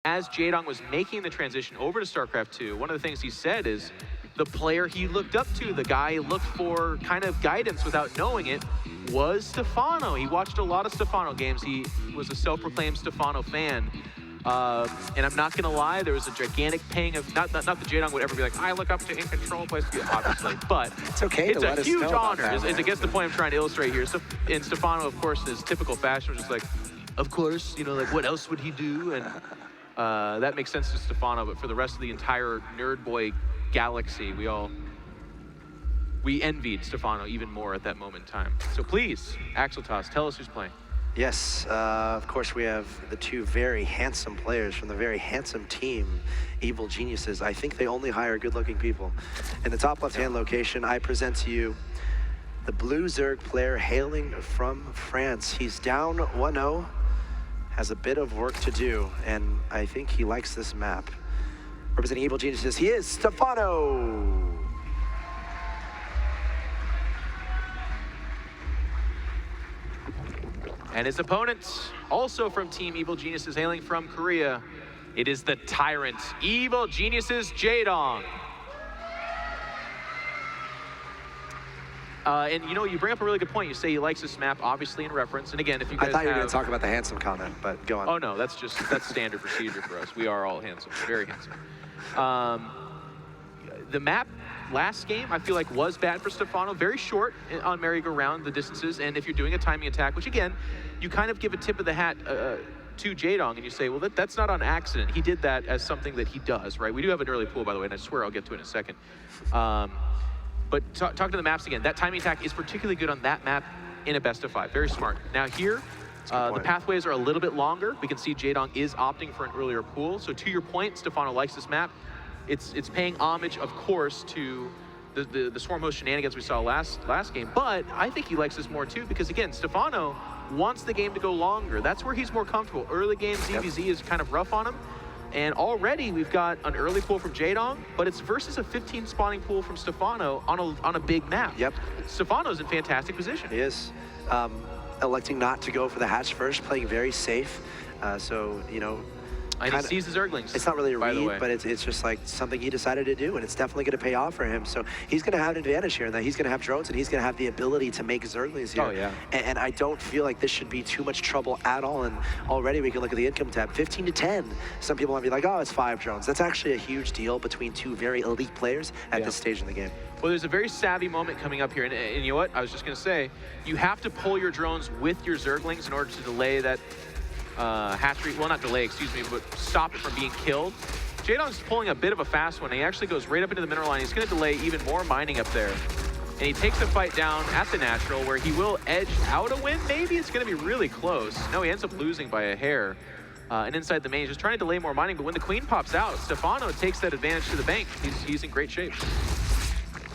as Jaedong was making the transition over to StarCraft 2, one of the things he said is the player he looked up to, the guy he looked for kind of guidance without knowing it, was Stephano. He watched a lot of Stephano games. He was a self-proclaimed Stephano fan. And I'm not gonna lie, there was a gigantic pang of, not that Jaedong would ever be like, I look up to In Control players, obviously, but it's okay. It's a huge honor, is I guess the point I'm trying to illustrate here. So, and Stephano, of course, in his typical fashion, was just like, of course, you know, like what else would he do? And that makes sense to Stephano, but for the rest of the entire Nerd Boy galaxy, we envied Stephano even more at that moment in time. So please, Axeltos, tell us who's playing. Yes, of course we have the two very handsome players from the very handsome team, Evil Geniuses. I think they only hire good-looking people. In the top left-hand location, I present to you the blue Zerg player hailing from France. He's down 1-0, has a bit of work to do, and I think he likes this map. Representing Evil Geniuses, he is Stephano! And his opponent, also from Team Evil Geniuses, hailing from Korea, it is the Tyrant, Evil Geniuses Jaedong. And you know, you bring up a really good point. You say he likes this map, obviously in reference. And again, if you guys I thought you were going to talk about the handsome comment, but go on. Oh no, that's standard procedure for us. We are all handsome, very handsome. The map last game, I feel like, was bad for Stephano. Very short on merry-go-round, the distances. And if you're doing a timing attack, which again, you kind of give a tip of the hat to Jaedong, and you say, well, that's not on accident. He did that as something that he does, right? We do have an early pool, by the way, and I swear I'll get to it in a second. But talk to the maps again. That timing attack is particularly good on that map in a best of 5. Very smart. Now here, the pathways are a little bit longer. We can see Jaedong is opting for an earlier pool. So to your point, Stephano likes this map. It's paying homage, of course, to the swarm host shenanigans we saw last game, but I think he likes this more too, because again, Stephano wants the game to go longer. That's where he's more comfortable. Early game, ZvZ is kind of rough on him, and already we've got an early pool from Jaedong, but it's versus a 15 spawning pool from Stephano on a big map. Yep. Stephano's in fantastic position. He is. Electing not to go for the hatch first, playing very safe. So, you know, and he sees the Zerglings. It's not really a read, but it's just like something he decided to do, and it's definitely going to pay off for him. So he's going to have an advantage here in that he's going to have drones, and he's going to have the ability to make Zerglings here. Oh, yeah. And I don't feel like this should be too much trouble at all. And already we can look at the income tab, 15 to 10. Some people might be like, oh, it's 5 drones. That's actually a huge deal between two very elite players at this stage in the game. Well, there's a very savvy moment coming up here, and you know what? I was just going to say, you have to pull your drones with your Zerglings in order to delay that hatchery, well, not delay, excuse me, but stop it from being killed. Jaedong's pulling a bit of a fast one. He actually goes right up into the mineral line. He's going to delay even more mining up there. And he takes the fight down at the natural, where he will edge out a win. Maybe it's going to be really close. No, he ends up losing by a hair. And inside the main, he's just trying to delay more mining. But when the queen pops out, Stephano takes that advantage to the bank. He's in great shape.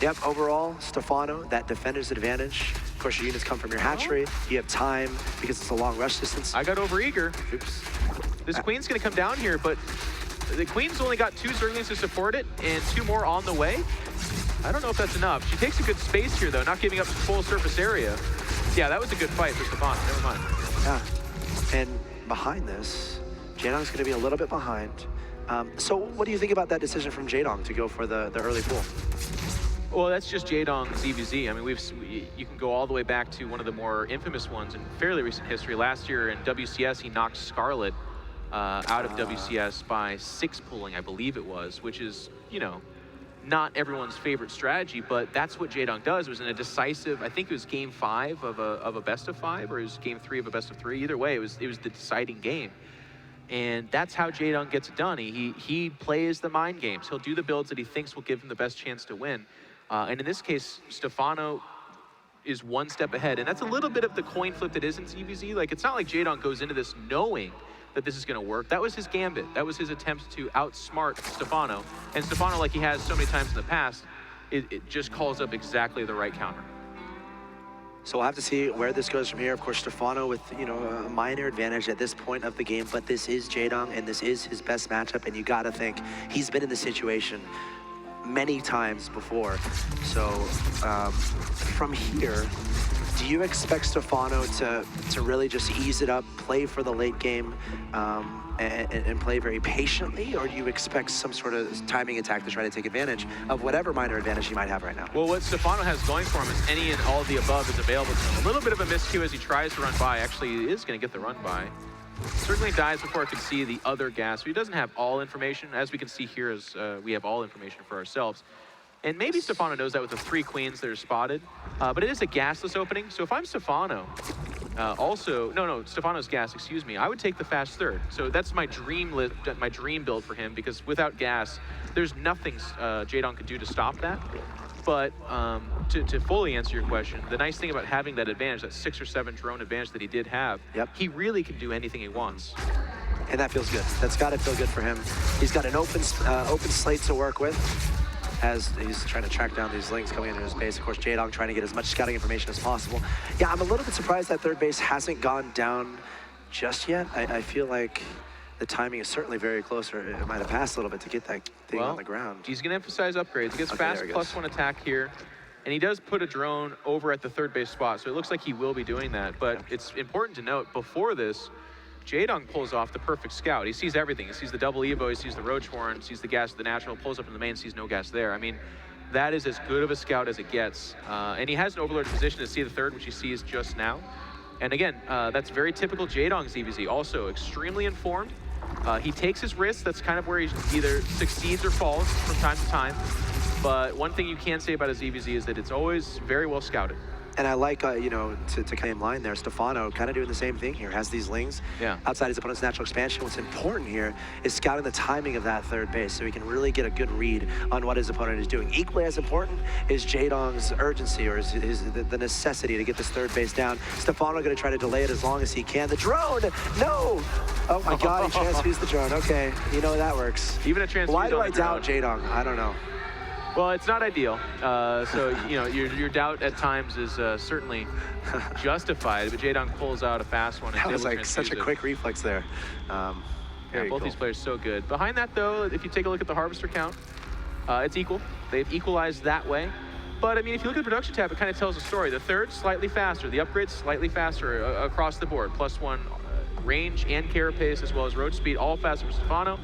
Yep, overall, Stephano, that defender's advantage. Of course, your units come from your hatchery. You have time because it's a long rush distance. I got overeager. Oops. This queen's going to come down here, but the queen's only got 2 Zerglings to support it and 2 more on the way. I don't know if that's enough. She takes a good space here, though, not giving up full surface area. Yeah, that was a good fight for Stephano. Never mind. Yeah, and behind this, Jaedong's going to be a little bit behind. So what do you think about that decision from Jaedong to go for the early pool? Well, that's just Jaedong ZvZ. I mean, you can go all the way back to one of the more infamous ones in fairly recent history. Last year in WCS, he knocked Scarlet out of WCS by 6 pulling, I believe it was, which is, you know, not everyone's favorite strategy, but that's what Jaedong does. It was in a decisive, I think it was game 5 of a best of 5, or it was game 3 of a best of 3. Either way, it was the deciding game. And that's how Jaedong gets it done. He plays the mind games. He'll do the builds that he thinks will give him the best chance to win. And in this case, Stephano is 1 step ahead. And that's a little bit of the coin flip that is in ZvZ. Like, it's not like Jaedong goes into this knowing that this is going to work. That was his gambit. That was his attempt to outsmart Stephano. And Stephano, like he has so many times in the past, it just calls up exactly the right counter. So we'll have to see where this goes from here. Of course, Stephano with, you know, a minor advantage at this point of the game, but this is Jaedong, and this is his best matchup, and you got to think he's been in this situation many times before. So from here, Do you expect Stephano to really just ease it up, play for the late game, and play very patiently, or do you expect some sort of timing attack to try to take advantage of whatever minor advantage he might have right now? Well, what Stephano has going for him is any and all of the above is available to him. A little bit of a miscue as he tries to run by. Actually, he is going to get the run by. Certainly dies before I can see the other gas. So he doesn't have all information. As we can see here, as we have all information for ourselves. And maybe Stephano knows that with the 3 queens that are spotted. But it is a gasless opening. So if I'm Stephano, Stephano's gas, excuse me, I would take the fast third. So that's my dream build for him, because without gas, there's nothing Jaedong could do to stop that. But to fully answer your question, the nice thing about having that advantage, that 6 or 7 drone advantage that he did have, he really can do anything he wants. And that feels good. That's got to feel good for him. He's got an open slate to work with as he's trying to track down these links coming into his base. Of course, Jaedong trying to get as much scouting information as possible. Yeah, I'm a little bit surprised that third base hasn't gone down just yet. I feel like the timing is certainly very close, or it might have passed a little bit to get that thing on the ground. He's going to emphasize upgrades. He gets fast +1 attack here, and he does put a drone over at the third base spot, so it looks like he will be doing that. But it's important to note, before this, Jaedong pulls off the perfect scout. He sees everything. He sees the double Evo, he sees the Roach Horn, sees the gas of the natural, pulls up in the main, sees no gas there. I mean, that is as good of a scout as it gets. And he has an overlord position to see the third, which he sees just now. And again, that's very typical Jaedong ZvZ. Also extremely informed. He takes his risks. That's kind of where he either succeeds or falls from time to time. But one thing you can say about a ZvZ is that it's always very well scouted. And I like, you know, to claim line there, Stephano kind of doing the same thing here. Has these lings outside his opponent's natural expansion. What's important here is scouting the timing of that third base so he can really get a good read on what his opponent is doing. Equally as important is Jaedong's urgency, or the necessity to get this third base down. Stephano going to try to delay it as long as he can. The drone! No! Oh my God, he transfused the drone. Okay, you know that works. Even a transfuse. Why do I doubt Jaedong? I don't know. Well, it's not ideal. So, you know, your doubt at times is certainly justified, but Jaedong pulls out a fast one. That was like such a quick reflex there. Both these players so good. Behind that, though, if you take a look at the Harvester count, it's equal. They've equalized that way. But, I mean, if you look at the production tab, it kind of tells a story. The third, slightly faster. The upgrades, slightly faster across the board. +1 range and carapace, as well as road speed, all faster for Stephano.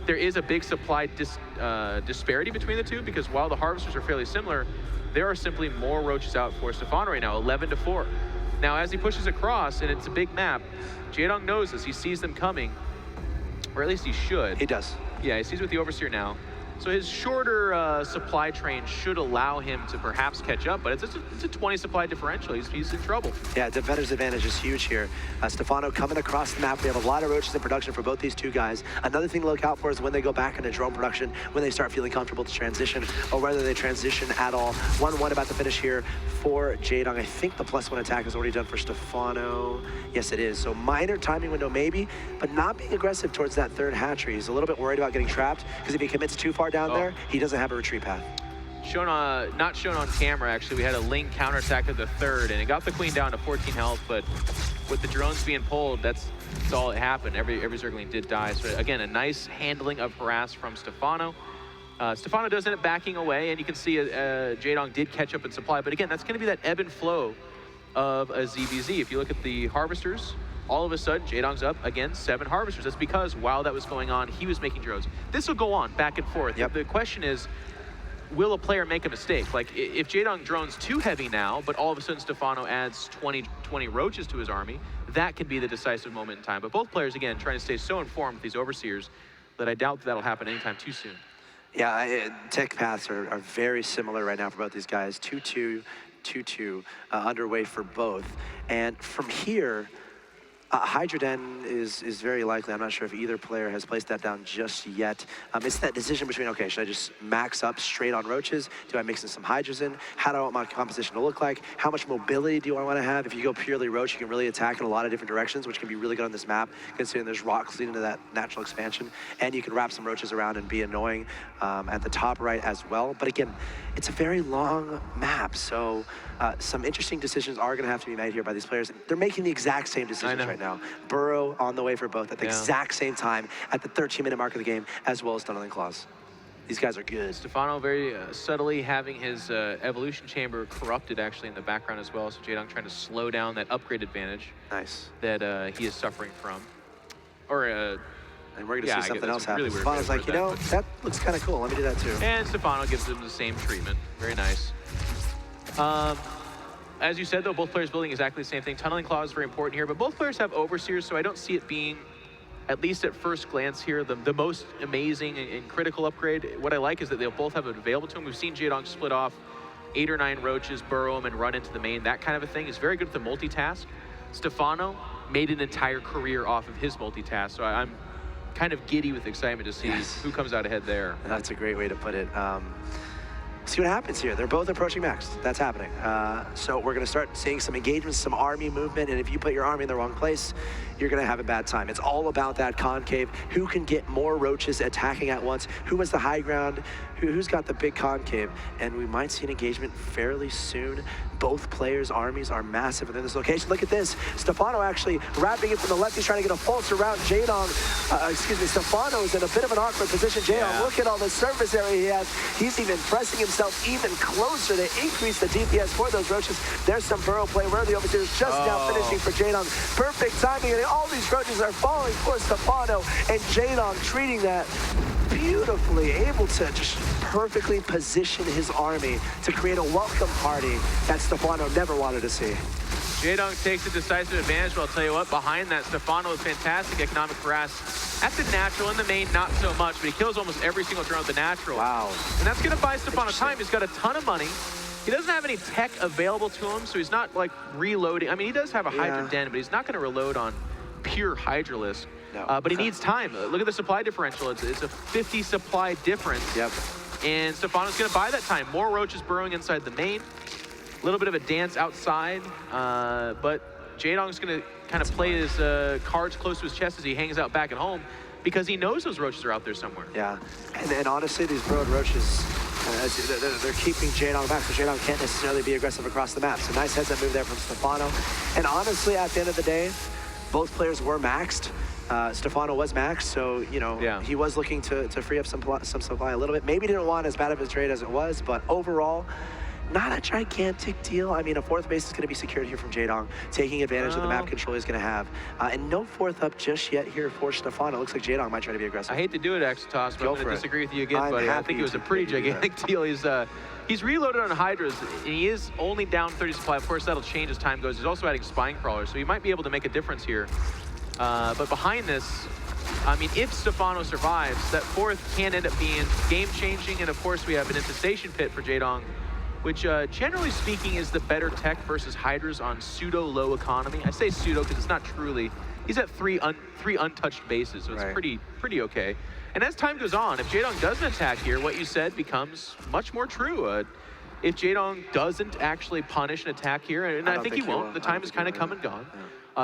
There is a big supply disparity between the two, because while the Harvesters are fairly similar, there are simply more roaches out for Stephano right now, 11-4. Now, as he pushes across, and it's a big map, Jaedong knows this. He sees them coming, or at least he should. He does. Yeah, he sees with the Overseer now. So his shorter supply train should allow him to perhaps catch up, but it's a 20 supply differential. He's in trouble. Yeah, defender's advantage is huge here. Stephano coming across the map. We have a lot of roaches in production for both these two guys. Another thing to look out for is when they go back into drone production, when they start feeling comfortable to transition, or whether they transition at all. 1-1 about to finish here for Jaedong. I think the +1 attack is already done for Stephano. Yes, it is. So minor timing window maybe, but not being aggressive towards that third hatchery. He's a little bit worried about getting trapped, because if he commits too far down there, he doesn't have a retreat path. Not shown on camera, actually. We had a Ling counterattack at the third, and it got the queen down to 14 health, but with the drones being pulled, that's all that happened. Every Zergling did die. So again, a nice handling of harass from Stephano. Stephano does end up backing away, and you can see Jaedong did catch up in supply, but again, that's going to be that ebb and flow of a ZvZ. If you look at the Harvesters, all of a sudden, Jaedong's up again, 7 Harvesters. That's because while that was going on, he was making drones. This will go on back and forth. The question is, will a player make a mistake? Like, if Jaedong drones too heavy now, but all of a sudden Stephano adds 20 roaches to his army, that can be the decisive moment in time. But both players, again, trying to stay so informed with these Overseers that I doubt that'll happen anytime too soon. Yeah, tech paths are very similar right now for both these guys. 2-2, 2-2 underway for both. And from here, Hydra Den is very likely. I'm not sure if either player has placed that down just yet. It's that decision between, okay, should I just max up straight on roaches? Do I mix in some Hydras in? How do I want my composition to look like? How much mobility do I want to have? If you go purely roach, you can really attack in a lot of different directions, which can be really good on this map, considering there's rocks leading to that natural expansion. And you can wrap some roaches around and be annoying at the top right as well. But again, it's a very long map, so some interesting decisions are going to have to be made here by these players. They're making the exact same decisions right now. Burrow on the way for both at the exact same time at the 13-minute mark of the game, as well as Tunneling Claws. These guys are good. Stephano very subtly having his evolution chamber corrupted actually in the background as well. So Jaedong trying to slow down that upgrade advantage. Nice. That he is suffering from. Or and we're gonna see something else happen. Really Stephano's like, you know, that looks kind of cool. Let me do that too. And Stephano gives him the same treatment. Very nice. As you said, though, both players building exactly the same thing. Tunneling Claw is very important here, but both players have Overseers, so I don't see it being, at least at first glance here, the most amazing and critical upgrade. What I like is that they'll both have it available to them. We've seen Jaedong split off 8 or 9 roaches, burrow them, and run into the main. That kind of a thing is very good at the multitask. Stephano made an entire career off of his multitask, so I'm kind of giddy with excitement to see who comes out ahead there. That's a great way to put it. See what happens here. They're both approaching max. That's happening. So we're going to start seeing some engagements, some army movement, and if you put your army in the wrong place, you're going to have a bad time. It's all about that concave. Who can get more roaches attacking at once? Who has the high ground? Who's got the big concave? And we might see an engagement fairly soon. Both players' armies are massive within this location. Look at this. Stephano actually wrapping it from the left. He's trying to get a pulse around Jaedong. Stephano is in a bit of an awkward position. Jaedong, look at all the surface area he has. He's even pressing himself even closer to increase the DPS for those roaches. There's some burrow play where the Overseer is just now finishing for Jaedong. Perfect timing, and all these roaches are falling for Stephano, and Jaedong treating that beautifully, able to just perfectly position his army to create a welcome party that Stephano never wanted to see. Jaedong takes a decisive advantage, but I'll tell you what, behind that, Stephano is fantastic economic harass. At the natural, in the main, not so much, but he kills almost every single drone with the natural. Wow. And that's going to buy Stephano time. He's got a ton of money. He doesn't have any tech available to him, so he's not, like, reloading. I mean, he does have a Hydra Den, but he's not going to reload on pure Hydralisk. No. But he needs time. Look at the supply differential. It's a 50 supply difference. Yep. And Stephano's going to buy that time. More roaches burrowing inside the main. A little bit of a dance outside. But Jaedong's going to kind of play his cards close to his chest as he hangs out back at home because he knows those roaches are out there somewhere. Yeah. And honestly, these burrowed roaches, they're keeping Jaedong back, so Jaedong can't necessarily be aggressive across the map. So nice heads-up move there from Stephano. And honestly, at the end of the day, both players were maxed. Stephano was maxed, so, you know, he was looking to free up some supply a little bit. Maybe didn't want as bad of a trade as it was, but overall, not a gigantic deal. I mean, a 4th base is going to be secured here from Jaedong, taking advantage of the map control he's going to have. And no 4th up just yet here for Stephano. Looks like Jaedong might try to be aggressive. I hate to do it, Exotos, but I'm going to disagree with you again, buddy. I think it was a pretty gigantic deal. He's reloaded on Hydras, and he is only down 30 supply. Of course, that'll change as time goes. He's also adding Spine Crawlers, so he might be able to make a difference here. But behind this, I mean, if Stephano survives, that 4th can end up being game-changing, and of course we have an infestation pit for Jaedong, which generally speaking is the better tech versus Hydras on pseudo-low economy. I say pseudo because it's not truly. He's at three untouched bases, so it's pretty okay. And as time goes on, if Jaedong doesn't attack here, what you said becomes much more true. If Jaedong doesn't actually punish an attack here, and I think he won't, the time has kind of come and gone.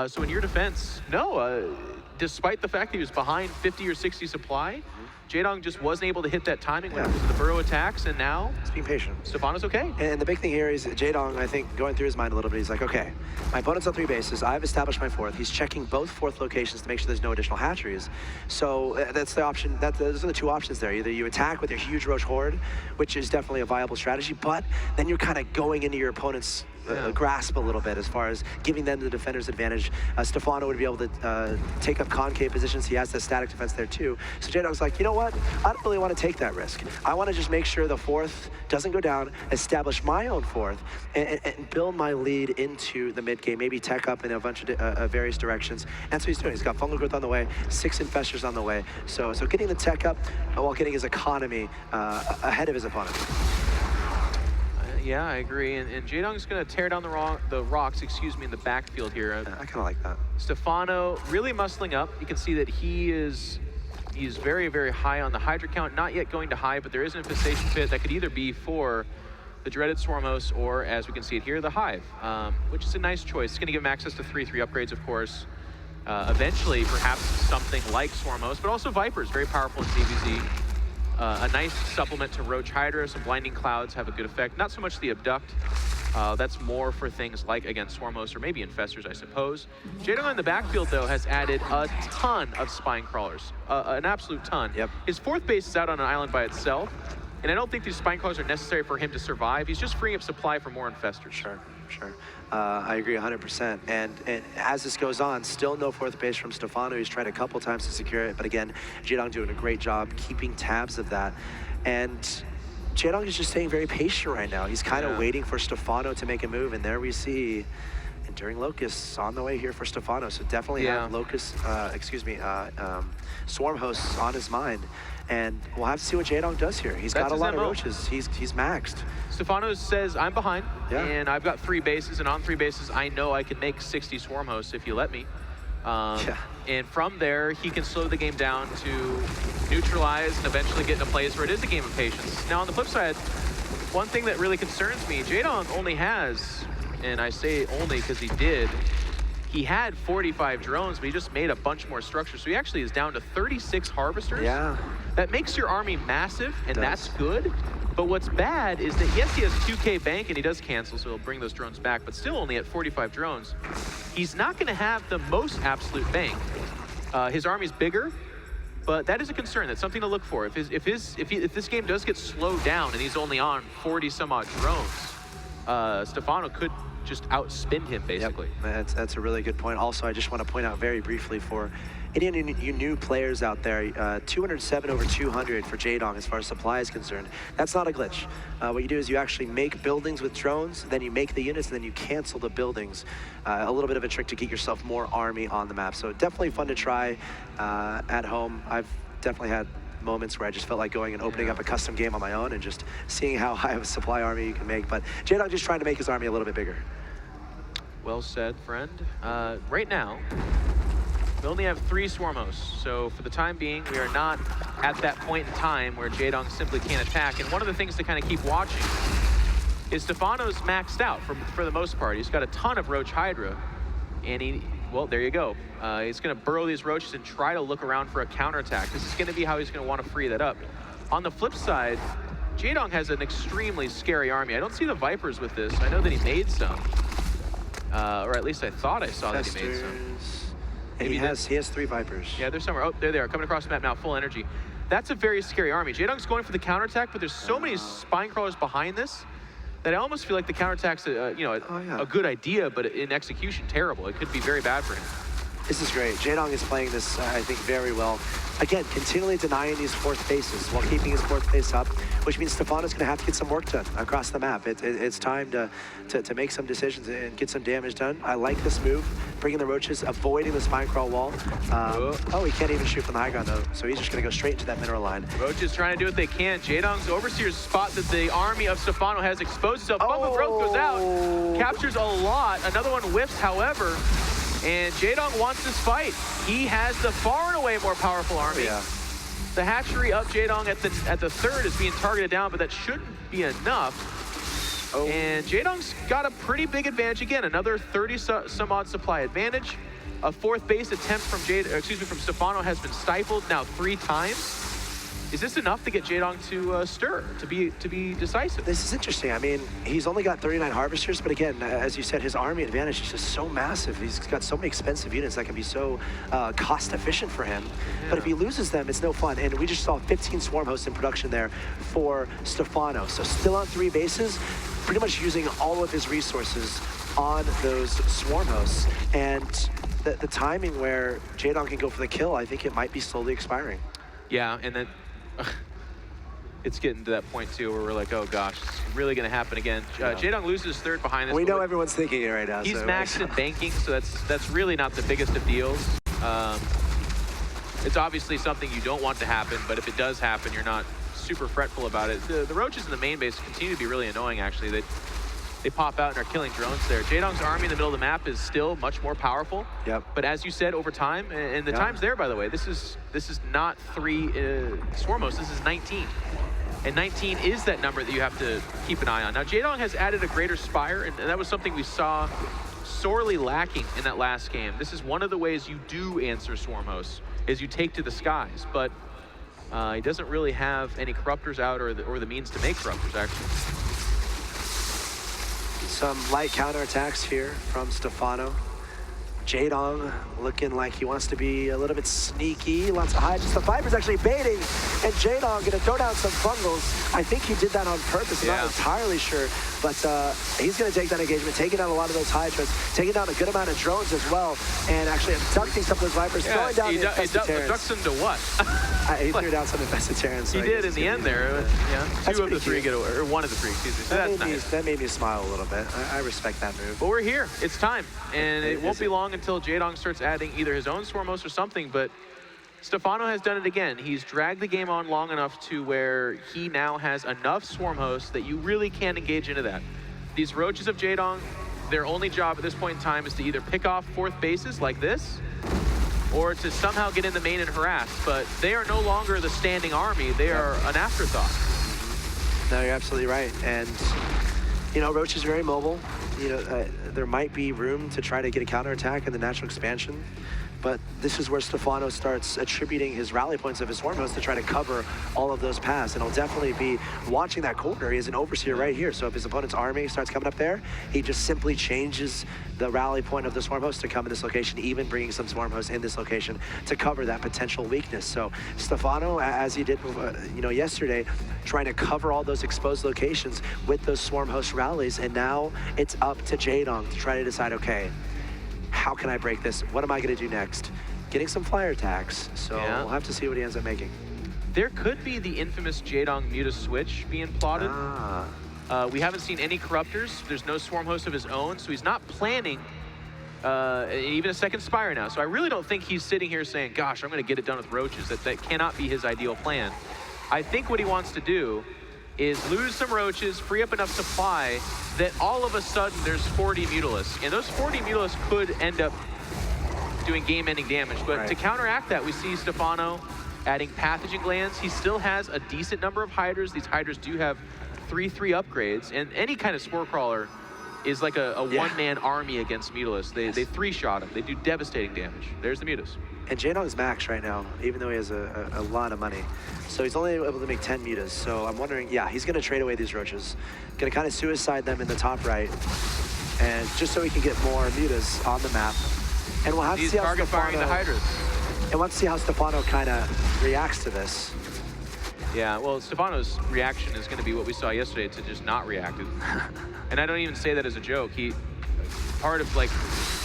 So in your defense, no, despite the fact that he was behind 50 or 60 supply, Jaedong just wasn't able to hit that timing when it was the burrow attacks, and now he's being patient. Stephano's okay. And the big thing here is Jaedong, I think, going through his mind a little bit, he's like, okay, my opponent's on 3 bases. I've established my 4th. He's checking both 4th locations to make sure there's no additional hatcheries. So that's the option. Those are the 2 options there. Either you attack with your huge roach horde, which is definitely a viable strategy, but then you're kind of going into your opponent's grasp a little bit as far as giving them the defender's advantage. Stephano would be able to take up concave positions. He has the static defense there too. So Jaedong's like, you know what? I don't really want to take that risk. I want to just make sure the 4th doesn't go down, establish my own 4th, and build my lead into the mid game, maybe tech up in a bunch of various directions. And that's what he's doing. He's got fungal growth on the way, 6 infestors on the way. So getting the tech up while getting his economy ahead of his opponent. Yeah, I agree. And Jaedong's going to tear down the rocks, in the backfield here. I kind of like that. Stephano really muscling up. You can see that he's very, very high on the Hydra count. Not yet going to high, but there is an infestation pit that could either be for the dreaded Swarmos or, as we can see it here, the Hive, which is a nice choice. It's going to give him access to 3/3 upgrades, of course. Eventually, perhaps something like Swarmos, but also Vipers, very powerful in ZvZ. A nice supplement to Roach Hydra. Some Blinding Clouds have a good effect. Not so much the Abduct. That's more for things like, again, Swarm Hosts or maybe Infestors, I suppose. Jaedong in the backfield, though, has added a ton of Spine Crawlers, an absolute ton. Yep. His fourth base is out on an island by itself, and I don't think these Spine Crawlers are necessary for him to survive. He's just freeing up supply for more Infestors. Sure. I agree 100%. And as this goes on, still no fourth base from Stephano. He's tried a couple times to secure it, but again, Jaedong doing a great job keeping tabs of that. And Jaedong is just staying very patient right now. He's kind of waiting for Stephano to make a move, and there we see Enduring Locusts on the way here for Stephano. So definitely have Swarm Hosts on his mind. And we'll have to see what Jaedong does here. He's got a lot of roaches. He's maxed. Stephano says, I'm behind, and I've got 3 bases, and on 3 bases, I know I can make 60 Swarm Hosts if you let me. And from there, he can slow the game down to neutralize and eventually get into plays where it is a game of patience. Now, on the flip side, one thing that really concerns me, Jaedong only has, and I say only because he had 45 drones, but he just made a bunch more structures. So he actually is down to 36 harvesters. Yeah. That makes your army massive, and that's good. But what's bad is that, yes, he has 2K bank, and he does cancel, so he'll bring those drones back, but still only at 45 drones. He's not going to have the most absolute bank. His army's bigger, but that is a concern. That's something to look for. If this game does get slowed down and he's only on 40-some-odd drones, Stephano could just outspin him, basically. Yep. That's a really good point. Also, I just want to point out very briefly for any of you new players out there, 207 over 200 for Jaedong as far as supply is concerned. That's not a glitch. What you do is you actually make buildings with drones, then you make the units, and then you cancel the buildings. A little bit of a trick to get yourself more army on the map. So definitely fun to try at home. I've definitely had moments where I just felt like going and opening up a custom game on my own and just seeing how high of a supply army you can make. But Jaedong just trying to make his army a little bit bigger. Well said, friend. Right now, we only have 3 Swarm Hosts, so for the time being, we are not at that point in time where Jaedong simply can't attack. And one of the things to kind of keep watching is Stephano's maxed out for the most part. He's got a ton of Roach Hydra, and well, there you go. He's going to burrow these roaches and try to look around for a counterattack. This is going to be how he's going to want to free that up. On the flip side, Jaedong has an extremely scary army. I don't see the Vipers with this. I know that he made some, or at least I thought I saw that he made some. And he has 3 Vipers. Yeah, they're somewhere. Oh, there they are, coming across the map now, full energy. That's a very scary army. Jaedong's going for the counterattack, but there's so many Spine Crawlers behind this that I almost feel like the counterattack's a good idea, but in execution, terrible. It could be very bad for him. This is great. Jaedong is playing this, I think, very well. Again, continually denying these 4th bases while keeping his 4th base up, which means Stephano's going to have to get some work done across the map. It's time to make some decisions and get some damage done. I like this move, bringing the roaches, avoiding the Spine Crawl wall. Oh, he can't even shoot from the high ground, though, so he's just going to go straight into that mineral line. Roaches trying to do what they can. Jaedong's Overseer's spot that the army of Stephano has exposed itself. Bump of Growth goes out, captures a lot. Another one whiffs, however. And Jaedong wants this fight. He has the far and away more powerful army. Yeah. The hatchery of Jaedong at the 3rd is being targeted down, but that shouldn't be enough. And Jaedong's got a pretty big advantage again. Another 30-some-odd supply advantage. A 4th base attempt from from Stephano has been stifled now 3 times. Is this enough to get Jaedong to stir, to be decisive? This is interesting. I mean, he's only got 39 harvesters, but again, as you said, his army advantage is just so massive. He's got so many expensive units that can be so cost efficient for him. Yeah. But if he loses them, it's no fun. And we just saw 15 Swarm Hosts in production there for Stephano. So still on 3 bases, pretty much using all of his resources on those Swarm Hosts. And the timing where Jaedong can go for the kill, I think it might be slowly expiring. Yeah, and then it's getting to that point too where we're like, oh gosh, it's really going to happen again. Jaedong loses 3rd behind this. We know everyone's thinking it right now. He's maxed in banking, so that's really not the biggest of deals. It's obviously something you don't want to happen, but if it does happen, you're not super fretful about it. The roaches in the main base continue to be really annoying, actually. They pop out and are killing drones there. Jaedong's army in the middle of the map is still much more powerful. Yep. But as you said, over time, and the time's there, by the way, this is not 3 Swarm Hosts, this is 19. And 19 is that number that you have to keep an eye on. Now, Jaedong has added a greater spire, and that was something we saw sorely lacking in that last game. This is one of the ways you do answer Swarm Hosts, is you take to the skies. But he doesn't really have any corruptors out or the means to make corruptors, actually. Some light counterattacks here from Stephano. Jaedong looking like he wants to be a little bit sneaky, lots of hides. The Viper's actually baiting, and Jaedong gonna throw down some fungals. I think he did that on purpose, I'm not entirely sure, but he's gonna take that engagement, taking down a lot of those Hydras, taking down a good amount of drones as well, and actually abducting some of those Vipers, throwing down the Infested abducts them to what? He threw down some Infested Terrans. So he did in the end there. Yeah, two of the three get away, or one of the three, excuse me. So that's nice. That made me smile a little bit. I respect that move. But we're here. It's time. And it won't be long until Jaedong starts adding either his own Swarm host or something, but Stephano has done it again. He's dragged the game on long enough to where he now has enough Swarm hosts that you really can't engage into that. These roaches of Jaedong, their only job at this point in time is to either pick off fourth bases like this, or to somehow get in the main and harass, but they are no longer the standing army. They are an afterthought. No, you're absolutely right. And, you know, Roach is very mobile. You know, there might be room to try to get a counterattack in the natural expansion, but this is where Stephano starts attributing his rally points of his Swarm host to try to cover all of those paths, and he'll definitely be watching that corner. He has an Overseer right here, so if his opponent's army starts coming up there, he just simply changes the rally point of the Swarm host to come in this location, even bringing some Swarm hosts in this location to cover that potential weakness. So Stephano, as he did you know, yesterday, trying to cover all those exposed locations with those Swarm host rallies, and now it's up to Jaedong to try to decide, okay, how can I break this? What am I gonna do next? Getting some flyer attacks, so we'll have to see what he ends up making. There could be the infamous Jaedong Muta switch being plotted. We haven't seen any Corruptors. There's no Swarm host of his own, so he's not planning even a second Spire now. So I really don't think he's sitting here saying, gosh, I'm gonna get it done with Roaches. That cannot be his ideal plan. I think what he wants to do is lose some Roaches, free up enough supply that all of a sudden there's 40 Mutalisks. And those 40 Mutalisks could end up doing game-ending damage. But to counteract that, we see Stephano adding Pathogen Glands. He still has a decent number of Hydras. These Hydras do have 3/3 upgrades, and any kind of Spore Crawler is like a one-man army against Mutalisks. They three-shot him. They do devastating damage. There's the Mutas. And Jaedong's max right now, even though he has a lot of money. So he's only able to make 10 Mutas. So I'm wondering, yeah, he's gonna trade away these Roaches. Gonna kind of suicide them in the top right. And just so he can get more Mutas on the map. And we'll have to see how target firing the Hydras. And we'll have to see how Stephano kind of reacts to this. Yeah, well, Stephano's reaction is gonna be what we saw yesterday, to just not react. And I don't even say that as a joke. Part of, like,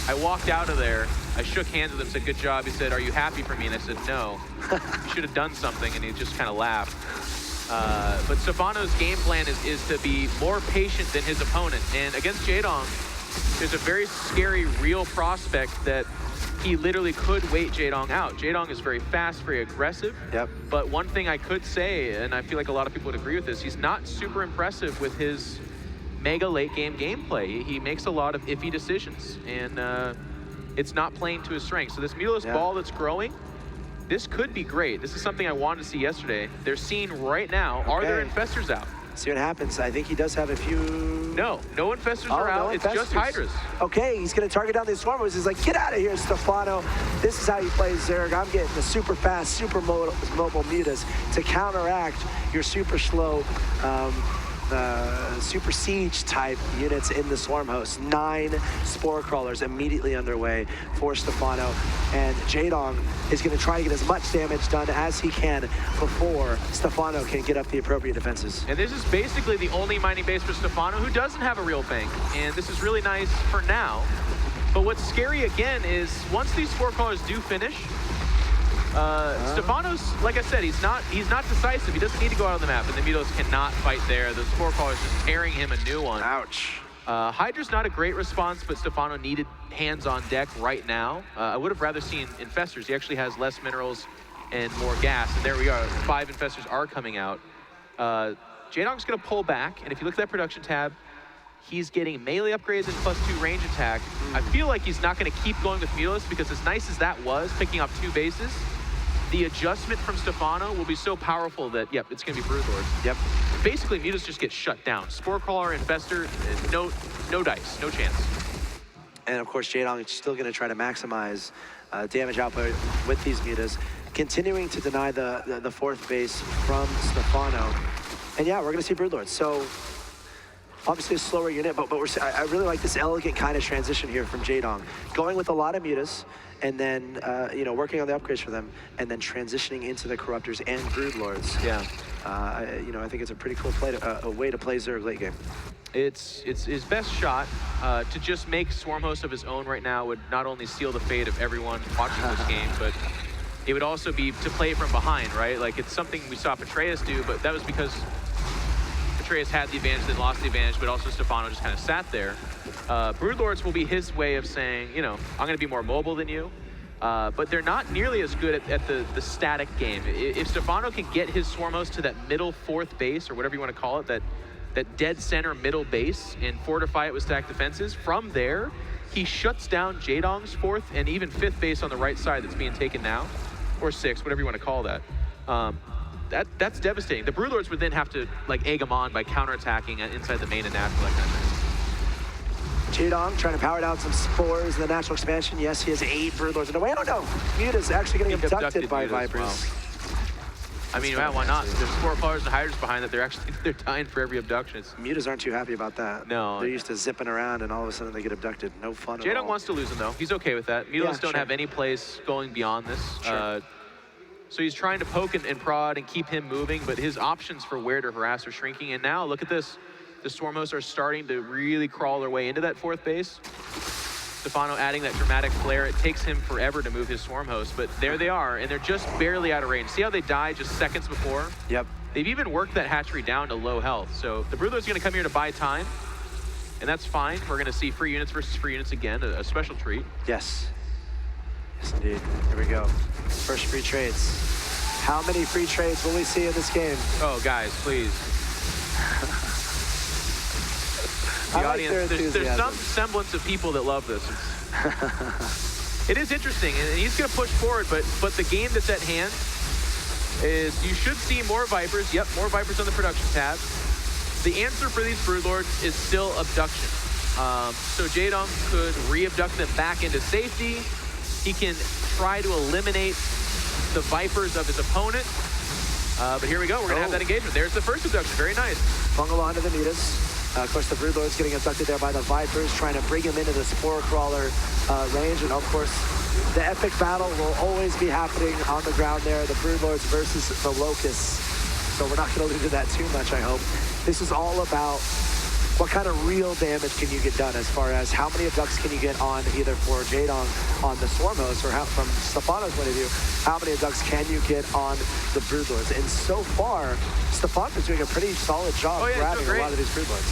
I walked out of there, I shook hands with him, said, good job. He said, are you happy for me? And I said, no. You should have done something. And he just kind of laughed. But Stephano's game plan is to be more patient than his opponent. And against Jaedong, there's a very scary, real prospect that he literally could wait Jaedong out. Jaedong is very fast, very aggressive. Yep. But one thing I could say, and I feel like a lot of people would agree with this, he's not super impressive with his mega late game gameplay. He makes a lot of iffy decisions, and it's not playing to his strengths. So this Mutalisk ball that's growing, this could be great. This is something I wanted to see yesterday. They're seeing right now, are there Infestors out? See what happens. I think he does have a few... No Infestors are out. It's just Hydras. Okay, he's going to target down these Swarmers. He's like, get out of here, Stephano. This is how you play Zerg. I'm getting the super fast, super mobile Mutas to counteract your super slow, super siege type units in the Swarm host. 9 Spore Crawlers immediately underway for Stephano, and Jaedong is going to try to get as much damage done as he can before Stephano can get up the appropriate defenses. And this is basically the only mining base for Stephano who doesn't have a real bank, and this is really nice for now. But what's scary again is once these Spore Crawlers do finish, Stephano's, like I said, he's not decisive. He doesn't need to go out on the map, and the Mutalisks cannot fight there. The Spore Crawler's just tearing him a new one. Ouch. Hydra's not a great response, but Stephano needed hands on deck right now. I would have rather seen Infestors. He actually has less minerals and more gas, and there we are. 5 Infestors are coming out. Jaedong's gonna pull back, and if you look at that production tab, he's getting melee upgrades and +2 range attack. I feel like he's not gonna keep going with Mutalisks, because as nice as that was, picking up 2 bases, the adjustment from Stephano will be so powerful that, yep, it's gonna be Brood Lords. Yep. Basically, Mutas just get shut down. Spore Crawler, Infestor, no dice, no chance. And of course, Jaedong is still gonna try to maximize damage output with these Mutas, continuing to deny the 4th base from Stephano. And yeah, we're gonna see Brood Lords. So Obviously a slower unit, but I really like this elegant kind of transition here from Jaedong. Going with a lot of mutas, and then, you know, working on the upgrades for them, and then transitioning into the Corruptors and Broodlords. Yeah. You know, I think it's a pretty cool play a way to play Zerg late game. It's his best shot. To just make Swarmhost of his own right now would not only seal the fate of everyone watching this game, but it would also be to play from behind, right? Like, it's something we saw Petraeus do, but that was because Petraeus had the advantage, then lost the advantage, but also Stephano just kind of sat there. Broodlords will be his way of saying, you know, I'm going to be more mobile than you, but they're not nearly as good at the static game. If Stephano can get his Swarmhost to that middle fourth base, or whatever you want to call it, that dead center middle base, and fortify it with stacked defenses, from there, he shuts down Jaedong's fourth and even fifth base on the right side that's being taken now, or sixth, whatever you want to call that. That's devastating. The Broodlords would then have to like egg him on by counterattacking inside the main and natural, that kind of thing. Jaedong trying to power down some spores in the natural expansion. Yes, he has 8 Broodlords in a way. I don't know. Muta's actually getting abducted by Vipers. Well. I mean, why not? There's 4 players and hiders behind that. They're dying for every abduction. Mutas aren't too happy about that. No. They're used to zipping around, and all of a sudden they get abducted. No fun at all. Jaedong wants to lose him, though. He's okay with that. Mutas don't have any place going beyond this. Sure. So he's trying to poke and prod and keep him moving, but his options for where to harass are shrinking. And now, look at this. The Swarmhosts are starting to really crawl their way into that fourth base. Stephano adding that dramatic flare. It takes him forever to move his Swarmhost, but there they are, and they're just barely out of range. See how they died just seconds before? Yep. They've even worked that hatchery down to low health. So the Broodlord's gonna come here to buy time, and that's fine. We're gonna see free units versus free units again, a special treat. Yes. Yes, indeed. Here we go. First free trades. How many free trades will we see in this game? Oh, guys, please. The audience, there's some semblance of people that love this. It is interesting, and he's going to push forward, but the game that's at hand is you should see more Vipers. Yep, more Vipers on the production tab. The answer for these Broodlords is still abduction. So Jaedong could re-abduct them back into safety. He can try to eliminate the Vipers of his opponent. But here we go, we're going to have that engagement. There's the first abduction, very nice. Bungle onto the Mutas. Of course, the Broodlord's getting abducted there by the Vipers, trying to bring him into the Spore Crawler range. And of course, the epic battle will always be happening on the ground there, the Broodlords versus the Locusts. So we're not going to allude to that too much, I hope. This is all about what kind of real damage can you get done as far as how many abducts can you get on either for Jaedong on the Swarmhost, or how, from Stephano's point of view, how many abducts can you get on the Broodlords? And so far, Stephano's doing a pretty solid job grabbing a lot of these Broodlords.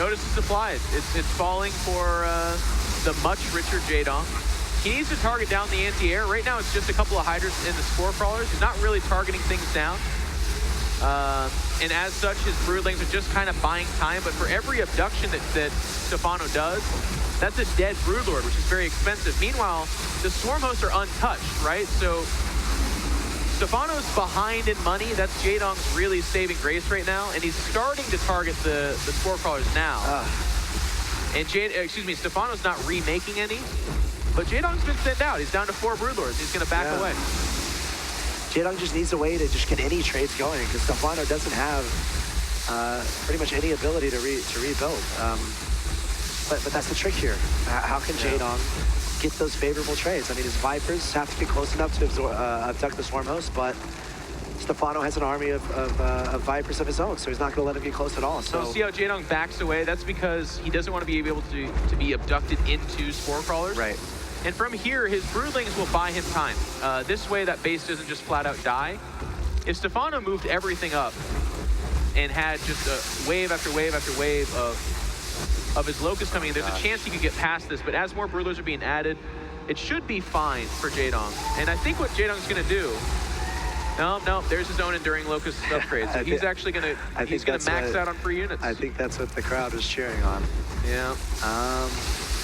Notice the supply. It's falling for the much richer Jaedong. He needs to target down the anti-air. Right now, it's just a couple of hydras in the Spore Crawlers. He's not really targeting things down. And as such, his Broodlings are just kind of buying time, but for every abduction that Stephano does, that's a dead Broodlord, which is very expensive. Meanwhile, the Swarmhosts are untouched, right? So Stephano's behind in money. That's Jaedong's really saving grace right now, and he's starting to target the Spore Crawlers now. And Stephano's not remaking any, but Jaedong's been thinned out. He's down to 4 Broodlords. He's going to back away. Jaedong just needs a way to just get any trades going, because Stephano doesn't have pretty much any ability to rebuild. But that's the trick here. How can Jaedong get those favorable trades? I mean, his Vipers have to get close enough to abduct the Swarmhost, but Stephano has an army of Vipers of his own, so he's not going to let him get close at all. So see how Jaedong backs away? That's because he doesn't want to be able to be abducted into Spore Crawlers. Right. And from here, his Broodlings will buy him time. This way, that base doesn't just flat out die. If Stephano moved everything up and had just a wave after wave after wave of his Locust coming in, there's a chance he could get past this. But as more Broodlers are being added, it should be fine for Jaedong. And I think what Jaedong's going to do, no, there's his own Enduring Locust upgrade. So he's actually going to max out on free units. I think that's what the crowd was cheering on. Yeah.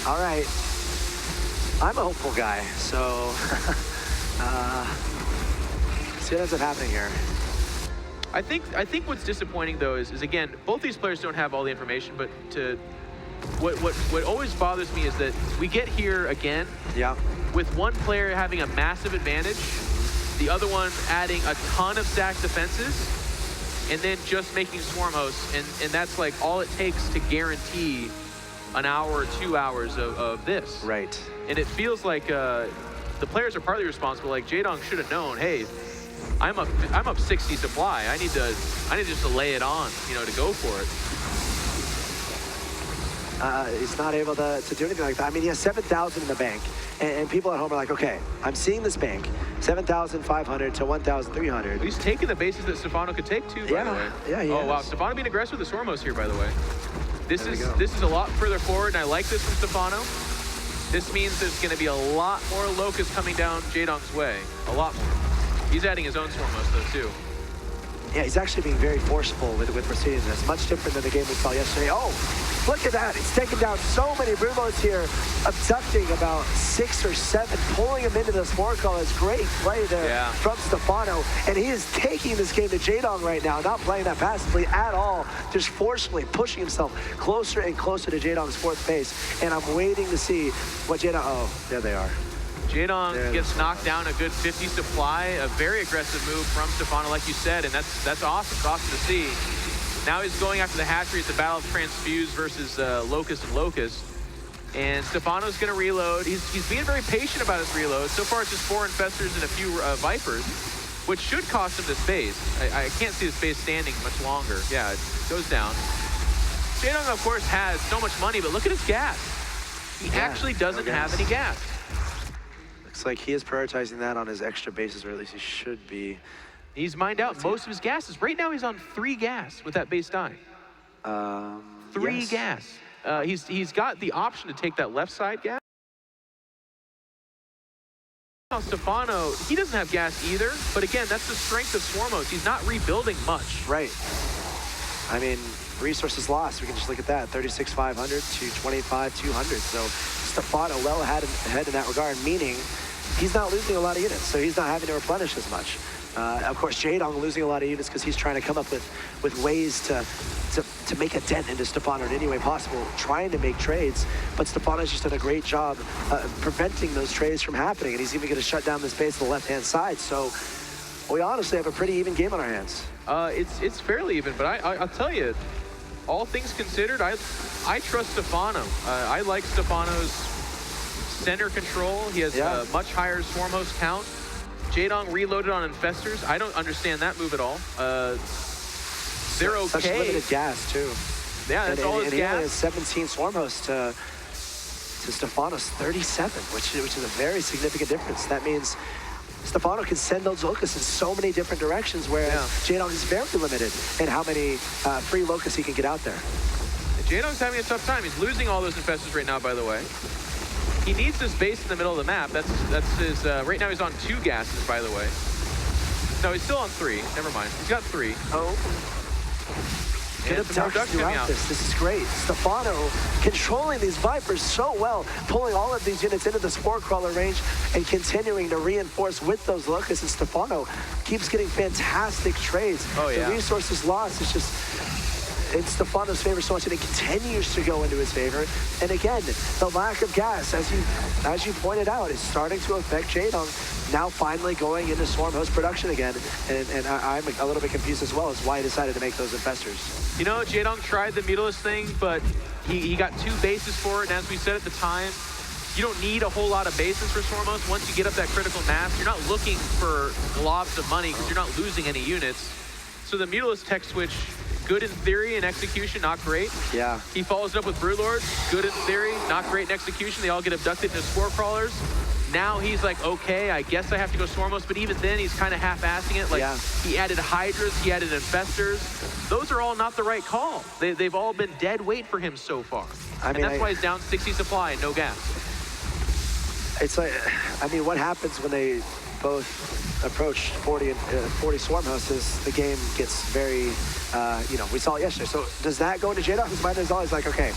All right. I'm a hopeful guy, so see what ends up happening here. I think what's disappointing though is again, both these players don't have all the information, but what always bothers me is that we get here again with one player having a massive advantage, the other one adding a ton of stacked defenses, and then just making swarm hosts, and that's like all it takes to guarantee an hour or 2 hours of this. Right. And it feels like the players are partly responsible. Like Jaedong should have known, hey, I'm up 60 supply. I need just to lay it on, you know, to go for it. He's not able to do anything like that. I mean, he has 7,000 in the bank, and people at home are like, okay, I'm seeing this bank, 7,500 to 1,300. He's taking the bases that Stephano could take too, by the way. Yeah, he Oh, is. wow, Stephano being aggressive with the Sormos here, by the way. This is a lot further forward, and I like this from Stephano. This means there's going to be a lot more Locust coming down Jaedong's way. A lot more. He's adding his own Sormos, though, too. Yeah, he's actually being very forceful with proceeding this. Much different than the game we saw yesterday. Oh, look at that. He's taking down so many Brumos here, abducting about 6 or 7, pulling him into the spore callers. Great play there from Stephano. And he is taking this game to Jaedong right now, not playing that passively at all, just forcefully pushing himself closer and closer to Jaedong's 4th base. And I'm waiting to see what Jaedong, oh, there they are. Jaedong gets knocked down a good 50 supply, a very aggressive move from Stephano, like you said, and that's awesome. It's awesome to see. Now he's going after the hatchery at the Battle of Transfuse versus Locust and Locust. And Stephano's going to reload. He's being very patient about his reload. So far, it's just 4 Infestors and a few Vipers, which should cost him this base. I can't see this base standing much longer. Yeah, it goes down. Jaedong, of course, has so much money, but look at his gas. He actually doesn't have any gas. Looks like he is prioritizing that on his extra bases, or at least he should be. He's mined out most of his gases. Right now, he's on 3 gas with that base die. 3 gas. He's got the option to take that left side gas. Now, Stephano, he doesn't have gas either, but again, that's the strength of Swarmos. He's not rebuilding much. Right. I mean, resources lost. We can just look at that, 36,500 to 25,200. So Stephano well ahead in that regard, meaning he's not losing a lot of units, so he's not having to replenish as much. Of course, Jaedong losing a lot of units because he's trying to come up with ways to make a dent into Stephano in any way possible, trying to make trades. But Stephano's just done a great job preventing those trades from happening, and he's even going to shut down this base on the left-hand side. So we honestly have a pretty even game on our hands. It's fairly even, but I'll tell you, all things considered, I trust Stephano. I like Stephano's center control. He has a much higher swarm host count. Jaedong reloaded on Infestors. I don't understand that move at all. They're okay. Such limited gas, too. Yeah, that's all his he gas. only has 17 swarm hosts to Stephano's 37, which is a very significant difference. That means Stephano can send those locusts in so many different directions, whereas Jaedong is very limited in how many free locusts he can get out there. Jaedong's having a tough time. He's losing all those Infestors right now, by the way. He needs this base in the middle of the map. That's his, right now he's on 2 gases, by the way. No, he's still on 3. Never mind. He's got 3. Oh. Good abducts throughout this. This is great. Stephano controlling these Vipers so well, pulling all of these units into the Spore Crawler range and continuing to reinforce with those locusts. And Stephano keeps getting fantastic trades. Oh, yeah. The resources lost is just, it's Stephano's favor so much, and it continues to go into his favor. And again, the lack of gas, as you pointed out, is starting to affect Jaedong. Now finally going into Swarm Host production again. And I'm a little bit confused as well as why he decided to make those Infestors. You know, Jaedong tried the Mutilus thing, but he got 2 bases for it. And as we said at the time, you don't need a whole lot of bases for Swarm Host. Once you get up that critical mass, you're not looking for globs of money because you're not losing any units. So the Mutilus tech switch, good in theory, in execution, not great. Yeah. He follows it up with Brewlord, good in theory, not great in execution. They all get abducted into Spore Crawlers. Now he's like, okay, I guess I have to go Swarmos, but even then he's kind of half-assing it. Like, he added Hydras, he added Infestors. Those are all not the right call. They've all been dead weight for him so far. And that's why he's down 60 supply and no gas. It's like, I mean, what happens when they both approach 40 Swarm Hosts is the game gets very, you know, we saw it yesterday. So does that go into Jaedong's mind? Is always like, okay,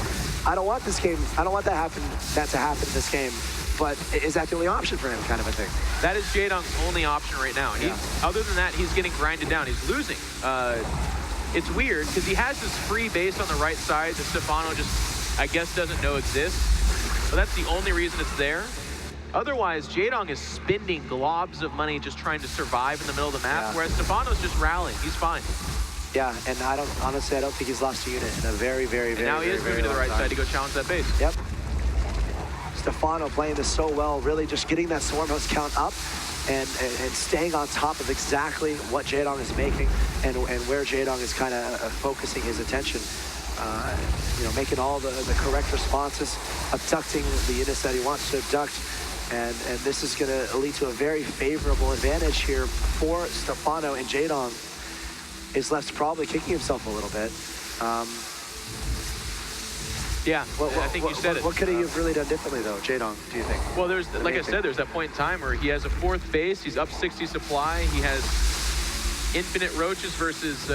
I don't want this game, I don't want that to happen in this game. But is that the only option for him, kind of a thing? That is Jaedong's only option right now. Other than that, he's getting grinded down. He's losing. It's weird, because he has this free base on the right side that Stephano just, I guess, doesn't know exists. But that's the only reason it's there. Otherwise, Jaedong is spending globs of money just trying to survive in the middle of the map, whereas Stephano's just rallying. He's fine. Yeah, and honestly, I don't think he's lost a unit in a very, very, And very, now he is moving to the right side to go challenge that base. Yep. Stephano playing this so well, really just getting that swarm host count up and staying on top of exactly what Jaedong is making and where Jaedong is kind of focusing his attention. You know, making all the correct responses, abducting the units that he wants to abduct. And this is going to lead to a very favorable advantage here for Stephano, and Jaedong is left probably kicking himself a little bit. Yeah, I think you said it. What could he have really done differently, though, Jaedong, do you think? Well, there's, like I said, there's that point in time where he has a 4th base, he's up 60 supply, he has infinite roaches versus,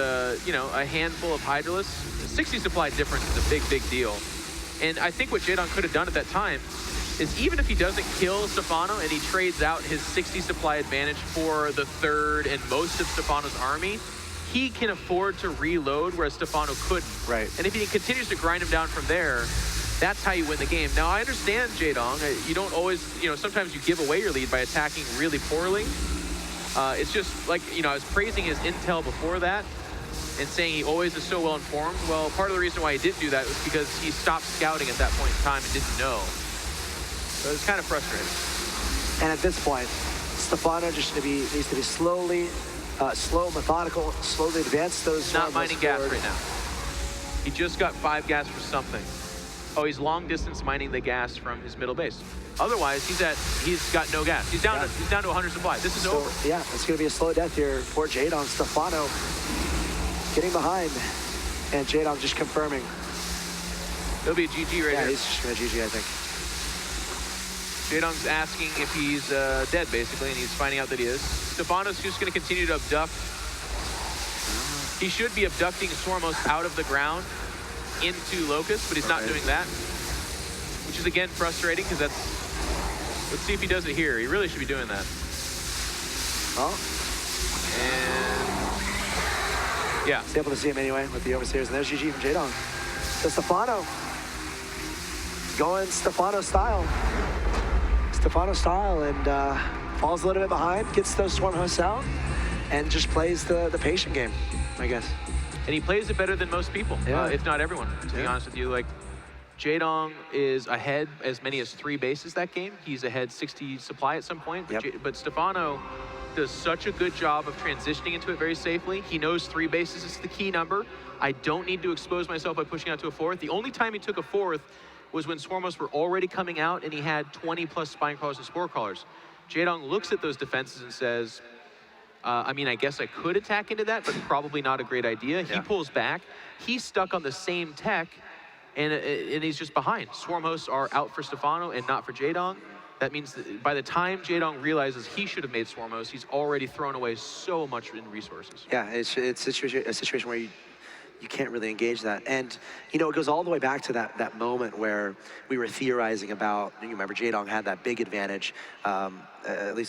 you know, a handful of Hydralisks. 60 supply difference is a big, big deal. And I think what Jaedong could have done at that time is even if he doesn't kill Stephano and he trades out his 60 supply advantage for the 3rd and most of Stephano's army, he can afford to reload, whereas Stephano couldn't. Right. And if he continues to grind him down from there, that's how you win the game. Now, I understand, Jaedong, you don't always, you know, sometimes you give away your lead by attacking really poorly. It's just like, you know, I was praising his intel before that and saying he always is so well informed. Well, part of the reason why he didn't do that was because he stopped scouting at that point in time and didn't know. So it's kind of frustrating. And at this point, Stephano just needs to be slowly, slow, methodical, slowly advance those. Not mining gas right now. He just got 5 gas for something. Oh, he's long distance mining the gas from his middle base. Otherwise, he's got no gas. He's down to 100 supply. This is over. Yeah, it's going to be a slow death here for Jaedong. Stephano getting behind, and Jaedong just confirming. It'll be a GG right here. Yeah, he's just going to GG, I think. Jaedong's asking if he's dead, basically, and he's finding out that he is. Stephano's just going to continue to abduct. He should be abducting Swarmos out of the ground into Locust, but he's not doing that, which is, again, frustrating, because that's... Let's see if he does it here. He really should be doing that. Oh. And... yeah. He's able to see him anyway with the overseers, and there's GG from Jaedong. So Stephano going Stephano style. Stephano style, and falls a little bit behind, gets those swarm hosts out, and just plays the patient game, I guess. And he plays it better than most people, if not everyone, to be honest with you. Like, Jaedong is ahead as many as 3 bases that game. He's ahead 60 supply at some point, but Stephano does such a good job of transitioning into it very safely. He knows 3 bases is the key number. I don't need to expose myself by pushing out to a 4th. The only time he took a 4th was when Swarmos were already coming out and he had 20 plus Spine Crawlers and Spore Crawlers. Jaedong looks at those defenses and says, I mean, I guess I could attack into that, but probably not a great idea. He pulls back. He's stuck on the same tech, and he's just behind. Swarm hosts are out for Stephano and not for Jaedong. That means that by the time Jaedong realizes he should have made Swarm hosts, he's already thrown away so much in resources. Yeah, it's a situation where you can't really engage that. And, you know, it goes all the way back to that moment where we were theorizing about, you remember Jaedong had that big advantage, at least